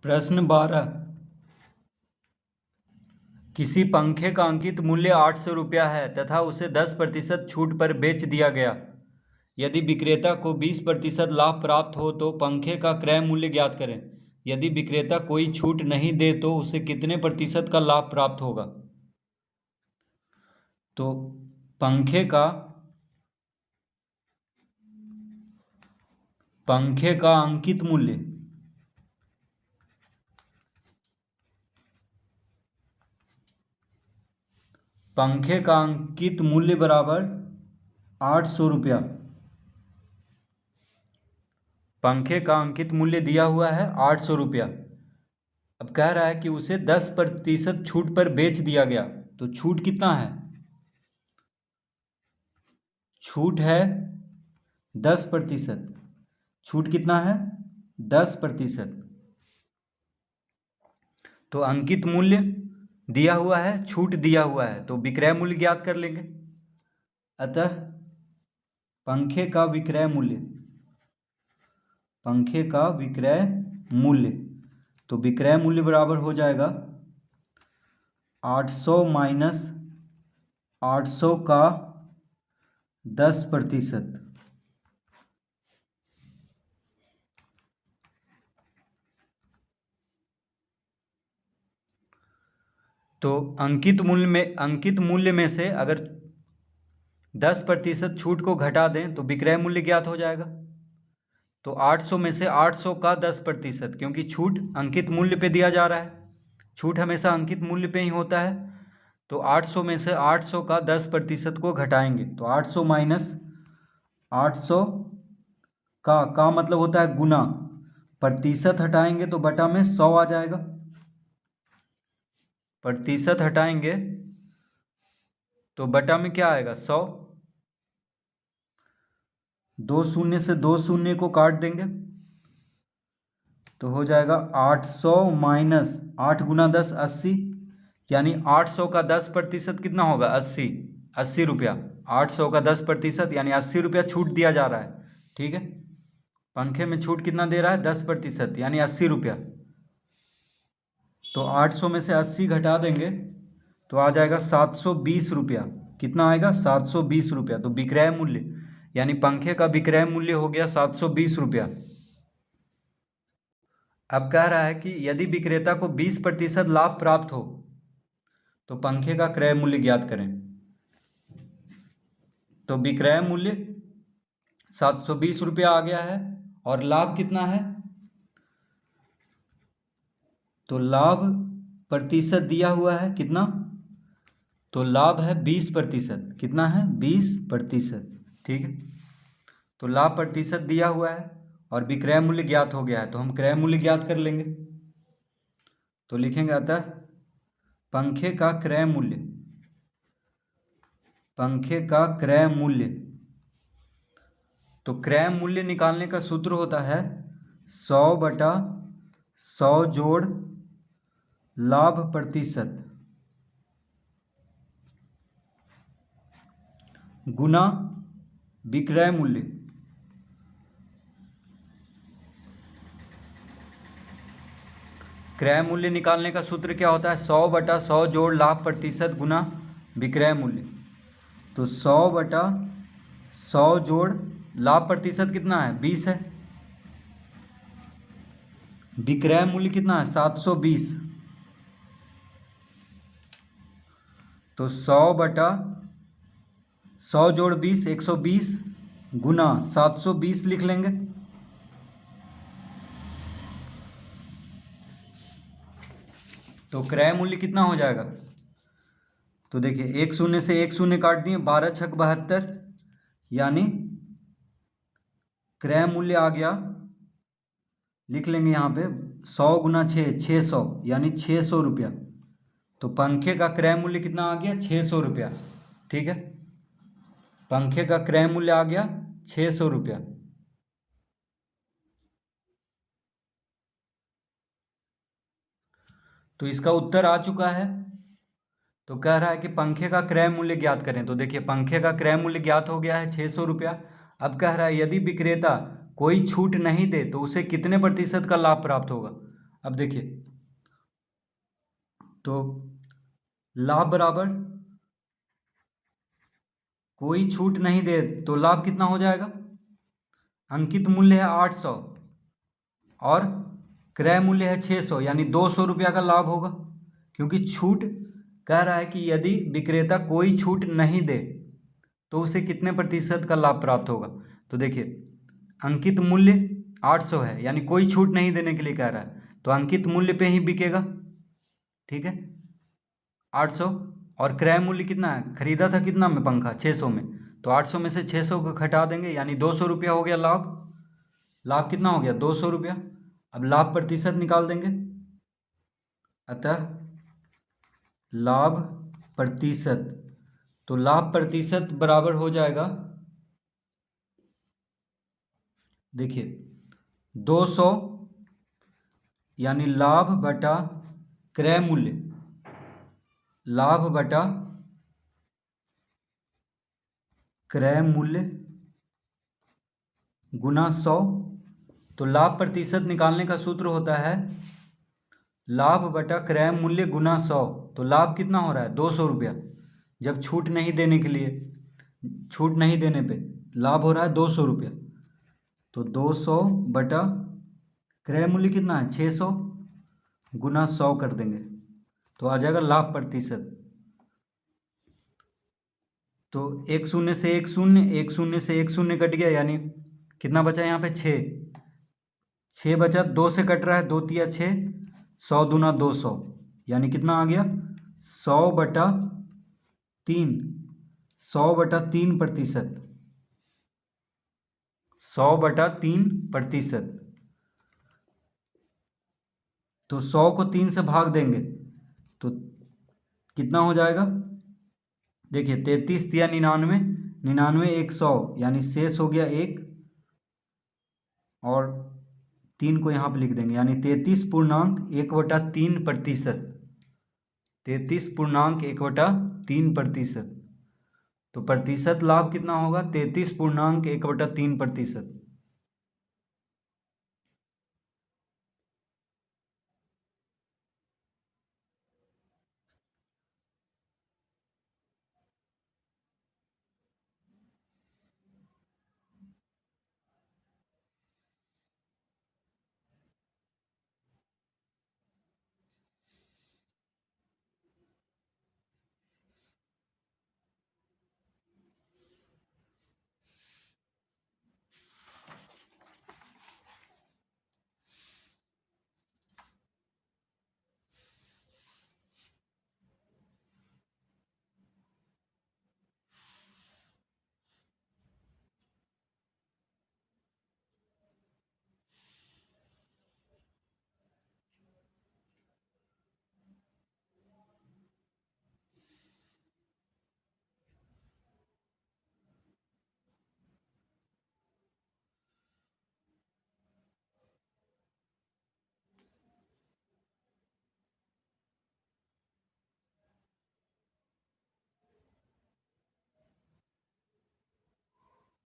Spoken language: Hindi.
प्रश्न 12। किसी पंखे का अंकित मूल्य 800 रुपया है तथा उसे 10% छूट पर बेच दिया गया। यदि विक्रेता को 20% लाभ प्राप्त हो तो पंखे का क्रय मूल्य ज्ञात करें। यदि विक्रेता कोई छूट नहीं दे तो उसे कितने प्रतिशत का लाभ प्राप्त होगा। तो पंखे का अंकित मूल्य बराबर 800 रुपया। पंखे का अंकित मूल्य दिया हुआ है 800 रुपया। अब कह रहा है कि उसे 10% छूट पर बेच दिया गया। तो छूट कितना है? छूट है 10%। छूट कितना है? 10%। तो अंकित मूल्य दिया हुआ है, छूट दिया हुआ है, तो विक्रय मूल्य ज्ञात कर लेंगे। अतः पंखे का विक्रय मूल्य तो विक्रय मूल्य बराबर हो जाएगा 800 माइनस 800 का 10%। तो अंकित मूल्य में से अगर 10% छूट को घटा दें तो विक्रय मूल्य ज्ञात हो जाएगा। तो 800 में से 800 का 10%, क्योंकि छूट अंकित मूल्य पे दिया जा रहा है, छूट हमेशा अंकित मूल्य पे ही होता है। तो 800 में से 800 का 10% को घटाएंगे तो 800 माइनस 800 का मतलब होता है गुना, प्रतिशत हटाएंगे तो बटा में 100 आ जाएगा। प्रतिशत हटाएंगे तो बटा में क्या आएगा? 100। 2 शून्य से 2 शून्य को काट देंगे तो हो जाएगा 800 माइनस 8 गुना 10 80, यानी 800 का 10% कितना होगा? 80 रुपया। 800 का 10% यानी 80 रुपया छूट दिया जा रहा है। ठीक है, पंखे में छूट कितना दे रहा है? 10% यानी 80 रुपया। तो 800 में से 80 घटा देंगे तो आ जाएगा 720 रुपया। कितना आएगा? 720 रुपया। तो विक्रय मूल्य यानी पंखे का विक्रय मूल्य हो गया 720 रुपया। अब कह रहा है कि यदि विक्रेता को 20% लाभ प्राप्त हो तो पंखे का क्रय मूल्य ज्ञात करें। तो विक्रय मूल्य 720 रुपया आ गया है और लाभ कितना है? तो लाभ प्रतिशत दिया हुआ है कितना? तो लाभ है 20%। कितना है? 20%। ठीक है, तो लाभ प्रतिशत दिया हुआ है और विक्रय मूल्य ज्ञात हो गया है, तो हम क्रय मूल्य ज्ञात कर लेंगे। तो लिखेंगे अतः पंखे का क्रय मूल्य तो क्रय मूल्य निकालने का सूत्र होता है 100/100 जोड़ लाभ प्रतिशत गुना विक्रय मूल्य। क्रय मूल्य निकालने का सूत्र क्या होता है? 100/100 जोड़ लाभ प्रतिशत गुना विक्रय मूल्य। तो 100/100 जोड़ लाभ प्रतिशत कितना है? 20 है। विक्रय मूल्य कितना है? 720। तो 100/100 जोड़ 20 120 गुना 720 लिख लेंगे। तो क्रय मूल्य कितना हो जाएगा? तो देखिए 1 शून्य से 1 शून्य काट दिए, 12 छक 72, यानी क्रय मूल्य आ गया, लिख लेंगे यहाँ पे 100 गुना 6 600, यानी 600 रुपया। तो पंखे का क्रय मूल्य कितना आ गया? 600 रुपया। ठीक है, पंखे का क्रय मूल्य आ गया 600 रुपया। तो इसका उत्तर आ चुका है। तो कह रहा है कि पंखे का क्रय मूल्य ज्ञात करें। तो देखिए पंखे का क्रय मूल्य ज्ञात हो गया है 600 रुपया। अब कह रहा है यदि विक्रेता कोई छूट नहीं दे तो उसे कितने प्रतिशत का लाभ प्राप्त होगा। अब देखिए, तो लाभ बराबर कोई छूट नहीं दे तो लाभ कितना हो जाएगा? अंकित मूल्य है 800 और क्रय मूल्य है 600, यानी 200 रुपया का लाभ होगा, क्योंकि छूट कह रहा है कि यदि विक्रेता कोई छूट नहीं दे तो उसे कितने प्रतिशत का लाभ प्राप्त होगा। तो देखिए, अंकित मूल्य 800 है, यानी कोई छूट नहीं देने के लिए कह रहा है, तो अंकित मूल्य पे ही बिकेगा, ठीक है, 800। और क्रय मूल्य कितना है, खरीदा था कितना में पंखा, 600 में, तो 800 में से 600 को घटा देंगे, यानी 200 रुपया हो गया लाभ। लाभ कितना हो गया, 200 रुपया। अब लाभ प्रतिशत निकाल देंगे, अतः लाभ प्रतिशत, तो लाभ प्रतिशत बराबर हो जाएगा, देखिए 200 यानी लाभ बटा क्रय मूल्य, लाभ बटा क्रय मूल्य गुना 100। तो लाभ प्रतिशत निकालने का सूत्र होता है लाभ बटा क्रय मूल्य गुना 100। तो लाभ कितना हो रहा है, 200 रुपया, जब छूट नहीं देने के लिए, छूट नहीं देने पे लाभ हो रहा है 200 रुपया। तो 200 बटा क्रय मूल्य कितना है, 600, गुना 100 कर देंगे, तो आ जाएगा लाभ प्रतिशत। तो एक शून्य से एक शून्य, एक शून्य से एक शून्य कट गया, यानी कितना बचा यहाँ पे, 6 बचा, 2 से कट रहा है, 2 तिया 6, 100 दूना 200, यानी कितना आ गया, 100 बटा 3, 100 बटा 3 प्रतिशत, 100 बटा 3 प्रतिशत। तो 100 को 3 से भाग देंगे तो कितना हो जाएगा, देखिए 33 तिया 99, 99 एक 100, यानी शेष हो गया 1, और 3 को यहाँ पे लिख देंगे, यानी 33.1/3 प्रतिशत, 33.1/3 प्रतिशत। तो प्रतिशत लाभ कितना होगा, 33.1/3 प्रतिशत।